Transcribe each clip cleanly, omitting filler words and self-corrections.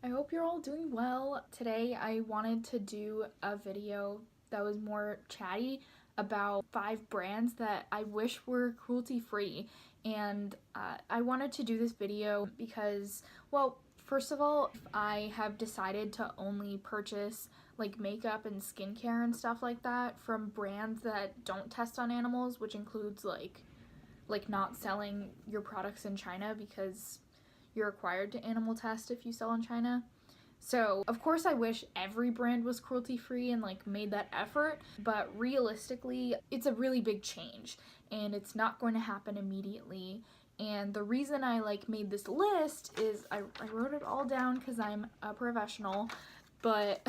I hope you're all doing well. Today I wanted to do a video that was more chatty about 5 brands that I wish were cruelty free. And I wanted to do this video because, well, first of all, I have decided to only purchase like makeup and skincare and stuff like that from brands that don't test on animals, which includes like not selling your products in China because you're required to animal test if you sell in China. So, of course, I wish every brand was cruelty free and like made that effort, but realistically, it's a really big change and it's not going to happen immediately. And the reason I made this list is I wrote it all down because I'm a professional, but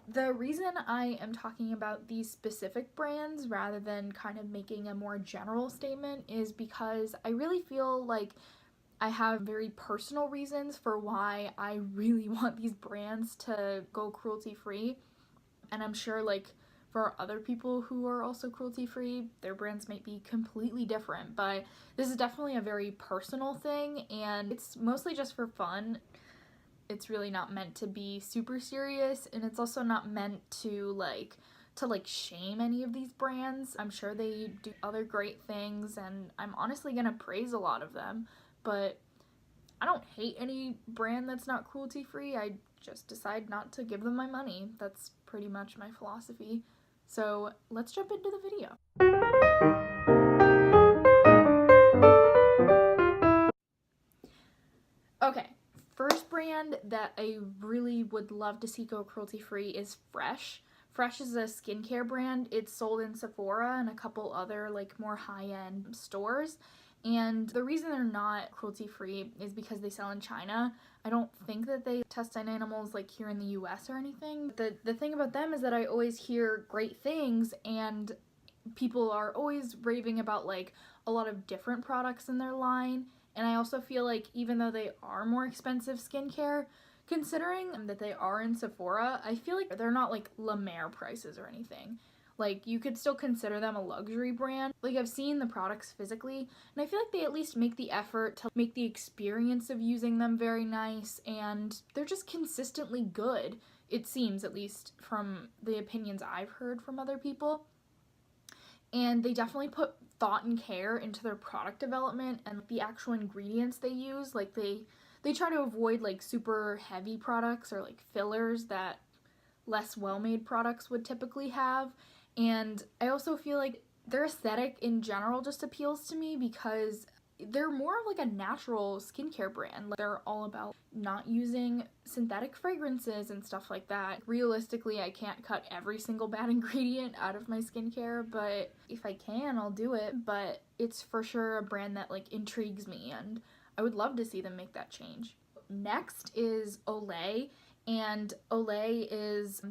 the reason I am talking about these specific brands rather than kind of making a more general statement is because I really feel like I have very personal reasons for why I really want these brands to go cruelty free. And I'm sure for other people who are also cruelty free, their brands might be completely different, but this is definitely a very personal thing and it's mostly just for fun. It's really not meant to be super serious, and it's also not meant to shame any of these brands. I'm sure they do other great things and I'm honestly gonna praise a lot of them, but I don't hate any brand that's not cruelty free. I just decide not to give them my money. That's pretty much my philosophy. So let's jump into the video. Okay, first brand that I really would love to see go cruelty free is Fresh. Fresh is a skincare brand. It's sold in Sephora and a couple other more high-end stores. And the reason they're not cruelty free is because they sell in China. I don't think that they test on animals here in the US or anything. The thing about them is that I always hear great things and people are always raving about a lot of different products in their line. And I also feel like even though they are more expensive skincare, considering that they are in Sephora, I feel like they're not La Mer prices or anything. You could still consider them a luxury brand. I've seen the products physically, and I feel like they at least make the effort to make the experience of using them very nice, and they're just consistently good, it seems, at least from the opinions I've heard from other people. And they definitely put thought and care into their product development and the actual ingredients they use. They try to avoid super heavy products or fillers that less well-made products would typically have. And I also feel like their aesthetic in general just appeals to me because they're more of a natural skincare brand. They're all about not using synthetic fragrances and stuff like that. Realistically, I can't cut every single bad ingredient out of my skincare, but if I can, I'll do it. But it's for sure a brand that intrigues me, and I would love to see them make that change. Next is Olay. And Olay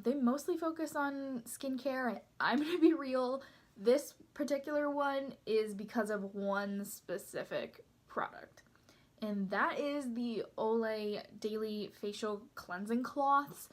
they mostly focus on skincare. I'm gonna be real, this particular one is because of one specific product. And that is the Olay Daily Facial Cleansing Cloths.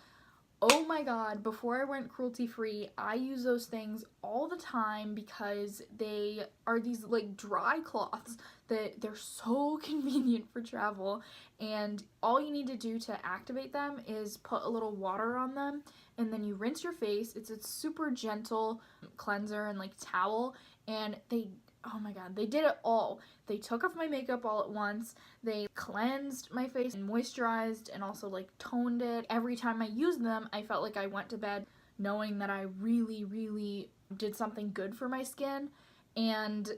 Oh my god, before I went cruelty free, I use those things all the time because they are these dry cloths that they're so convenient for travel, and all you need to do to activate them is put a little water on them and then you rinse your face. It's a super gentle cleanser and towel, and oh my god, they did it all. They took off my makeup all at once. They cleansed my face and moisturized and also toned it. Every time I used them, I felt like I went to bed knowing that I really, really did something good for my skin. And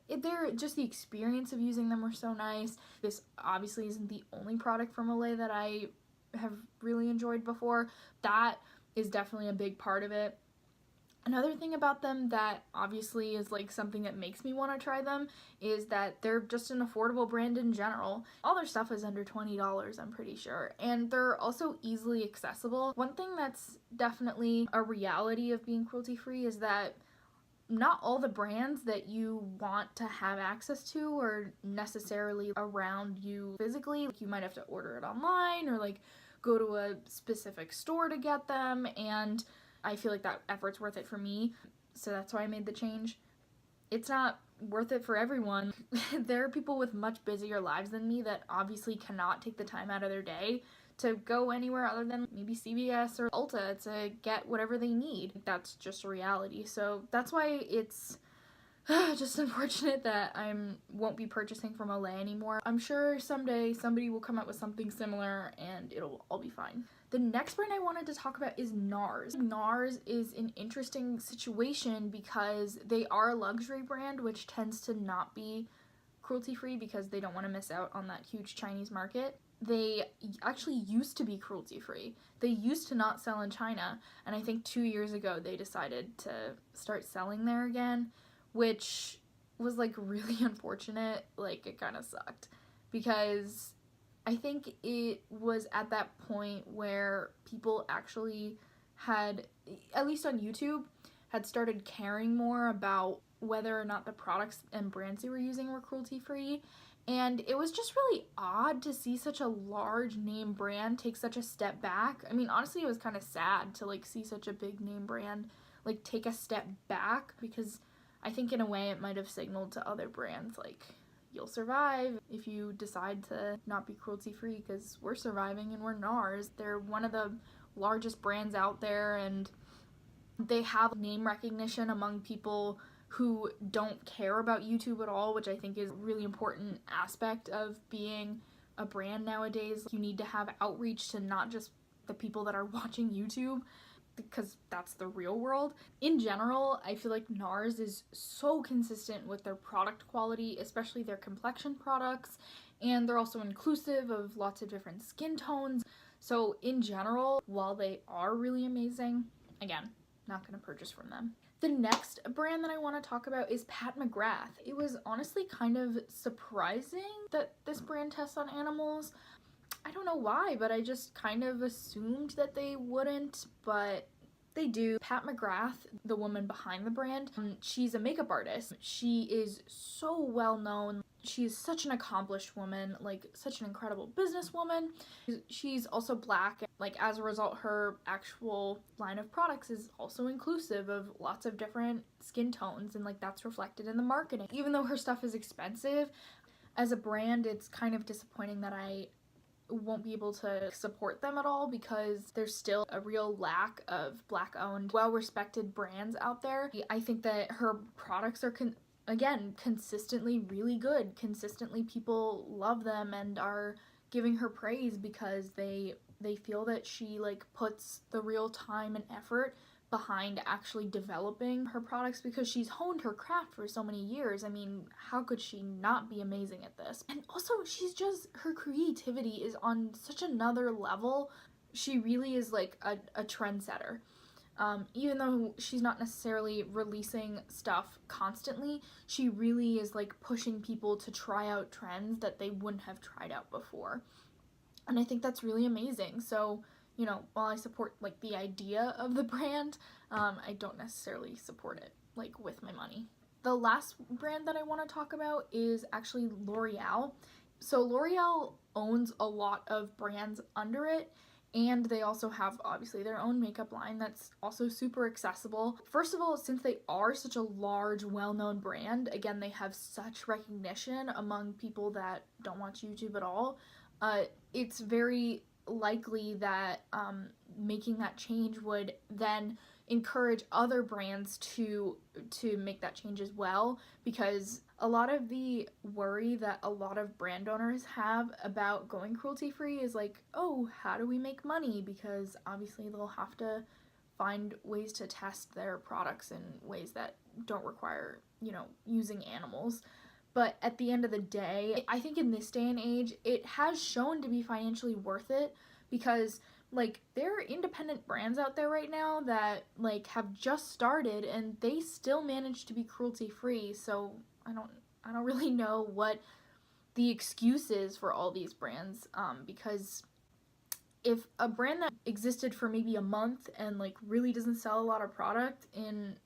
they're just, the experience of using them were so nice. This obviously isn't the only product from Olay that I have really enjoyed before. That is definitely a big part of it. Another thing about them that obviously is something that makes me want to try them is that they're just an affordable brand in general. All their stuff is under $20, I'm pretty sure, and they're also easily accessible. One thing that's definitely a reality of being cruelty free is that not all the brands that you want to have access to are necessarily around you physically. You might have to order it online or go to a specific store to get them, and I feel like that effort's worth it for me, so that's why I made the change. It's not worth it for everyone. There are people with much busier lives than me that obviously cannot take the time out of their day to go anywhere other than maybe CVS or Ulta to get whatever they need. That's just a reality. So that's why it's just unfortunate that I won't be purchasing from Olay anymore. I'm sure someday somebody will come up with something similar and it'll all be fine. The next brand I wanted to talk about is NARS. NARS is an interesting situation because they are a luxury brand, which tends to not be cruelty-free because they don't want to miss out on that huge Chinese market. They actually used to be cruelty-free. They used to not sell in China, and I think 2 years ago they decided to start selling there again, which was like really unfortunate. Like, it kind of sucked because I think it was at that point where people actually had, at least on YouTube, had started caring more about whether or not the products and brands they were using were cruelty-free. And it was just really odd to see such a large name brand take such a step back. I mean, honestly, it was kind of sad to like see such a big name brand like take a step back, because I think in a way it might have signaled to other brands like, you'll survive if you decide to not be cruelty-free, because we're surviving and we're NARS. They're one of the largest brands out there, and they have name recognition among people who don't care about YouTube at all, which I think is a really important aspect of being a brand nowadays. You need to have outreach to not just the people that are watching YouTube, because that's the real world. In general, I feel like NARS is so consistent with their product quality, especially their complexion products, and they're also inclusive of lots of different skin tones. So in general, while they are really amazing, again, not going to purchase from them. The next brand that I want to talk about is Pat McGrath. It was honestly kind of surprising that this brand tests on animals. I don't know why, but I just kind of assumed that they wouldn't, but they do. Pat McGrath, the woman behind the brand, she's a makeup artist. She is so well known. She's such an accomplished woman, like such an incredible businesswoman. She's also Black. Like, as a result, her actual line of products is also inclusive of lots of different skin tones, and like that's reflected in the marketing. Even though her stuff is expensive, as a brand, it's kind of disappointing that I won't be able to support them at all, because there's still a real lack of Black-owned, well-respected brands out there. I think that her products are again, consistently really good. Consistently people love them and are giving her praise because they feel that she like puts the real time and effort behind actually developing her products, because she's honed her craft for so many years. I mean, how could she not be amazing at this? And also, her creativity is on such another level. She really is like a trendsetter. Even though she's not necessarily releasing stuff constantly, she really is like pushing people to try out trends that they wouldn't have tried out before. And I think that's really amazing. So, you know, while I support like the idea of the brand, I don't necessarily support it like with my money. The last brand that I want to talk about is actually L'Oreal. So L'Oreal owns a lot of brands under it, and they also have obviously their own makeup line that's also super accessible. First of all, since they are such a large, well-known brand, again, they have such recognition among people that don't watch YouTube at all. It's very likely that making that change would then encourage other brands to make that change as well, because a lot of the worry that a lot of brand owners have about going cruelty free is like, oh, how do we make money? Because obviously they'll have to find ways to test their products in ways that don't require, you know, using animals. But at the end of the day, I think in this day and age, it has shown to be financially worth it, because like there are independent brands out there right now that like have just started and they still manage to be cruelty free. So I don't really know what the excuse is for all these brands, because if a brand that existed for maybe a month and like really doesn't sell a lot of product in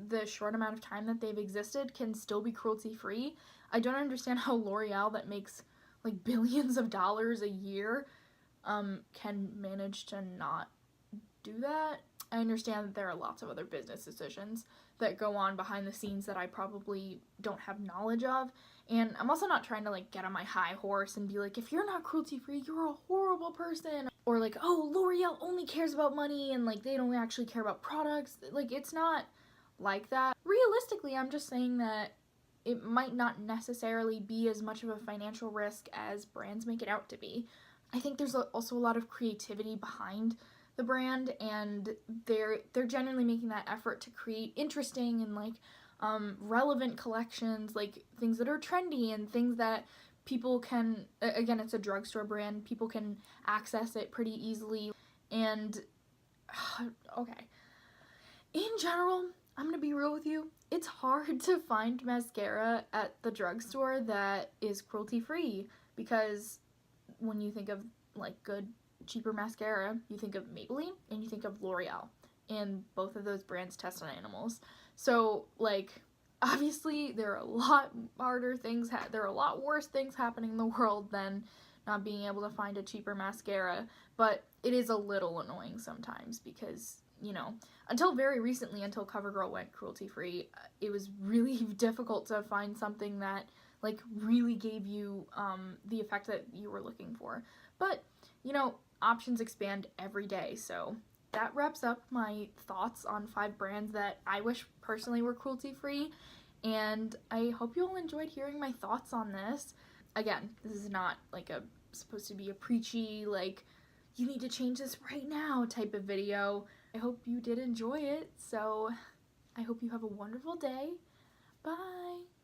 the short amount of time that they've existed can still be cruelty free, I don't understand how L'Oreal, that makes like billions of dollars a year, can manage to not do that. I understand that there are lots of other business decisions that go on behind the scenes that I probably don't have knowledge of. And I'm also not trying to like get on my high horse and be like, if you're not cruelty free, you're a horrible person. Or like, oh, L'Oreal only cares about money and like they don't actually care about products. Like, it's not like that. Realistically, I'm just saying that it might not necessarily be as much of a financial risk as brands make it out to be. I think there's also a lot of creativity behind the brand, and they're genuinely making that effort to create interesting and like relevant collections, like things that are trendy and things that people can, again, it's a drugstore brand, people can access it pretty easily. And okay, in general, I'm gonna be real with you, it's hard to find mascara at the drugstore that is cruelty free, because when you think of like good cheaper mascara, you think of Maybelline and you think of L'Oreal, and both of those brands test on animals. So like, obviously there are a lot harder things, there are a lot worse things happening in the world than not being able to find a cheaper mascara, but it is a little annoying sometimes because, you know, until very recently, until CoverGirl went cruelty free, it was really difficult to find something that like really gave you the effect that you were looking for. But, you know, options expand every day, so that wraps up my thoughts on 5 brands that I wish personally were cruelty free, and I hope you all enjoyed hearing my thoughts on this. Again, this is not like supposed to be a preachy, like, you need to change this right now type of video. I hope you did enjoy it, so I hope you have a wonderful day. Bye!